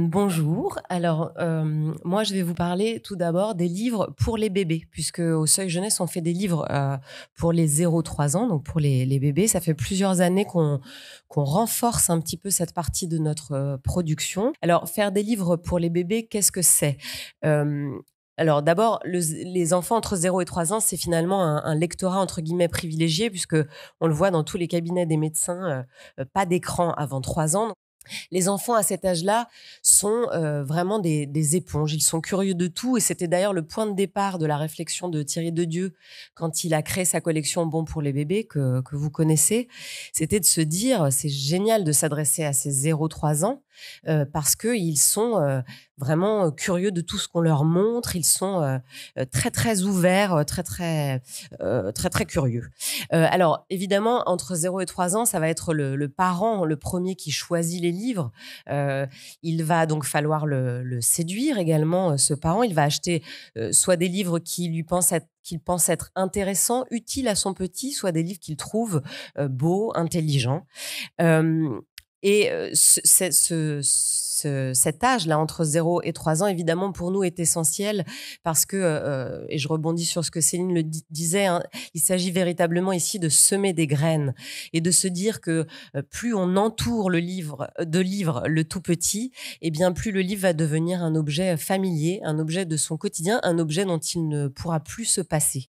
Bonjour. Alors, moi, je vais vous parler tout d'abord des livres pour les bébés, puisque au Seuil Jeunesse, on fait des livres, pour les 0-3 ans, donc pour les bébés. Ça fait plusieurs années qu'on renforce un petit peu cette partie de notre, production. Alors, faire des livres pour les bébés, qu'est-ce que c'est? Hem, alors d'abord, les enfants entre 0 et 3 ans, c'est finalement un lectorat entre guillemets «privilégié», puisque on le voit dans tous les cabinets des médecins, pas d'écran avant 3 ans. Les enfants à cet âge-là sont, vraiment des éponges. Ils sont curieux de tout et c'était d'ailleurs le point de départ de la réflexion de Thierry Dedieu quand il a créé sa collection Bon pour les bébés que vous connaissez. C'était de se dire: «C'est génial de s'adresser à ces 0-3 ans, parce qu'ils sont, vraiment, curieux de tout ce qu'on leur montre. Ils sont, très, très ouverts, très, très curieux». Alors évidemment, entre 0 et 3 ans, ça va être le parent, le premier qui choisit les livres. Heu, il va donc falloir le séduire également, ce parent. Il va acheter, soit des livres qu'il pense être intéressants, utiles à son petit, soit des livres qu'il trouve, beaux, intelligents. Hem et cet âge-là, entre 0 et 3 ans, évidemment, pour nous, est essentiel parce que, et je rebondis sur ce que Céline le disait, hein, il s'agit véritablement ici de semer des graines et de se dire que, plus on entoure le livre de livres le tout petit, et bien, plus le livre va devenir un objet familier, un objet de son quotidien, un objet dont il ne pourra plus se passer.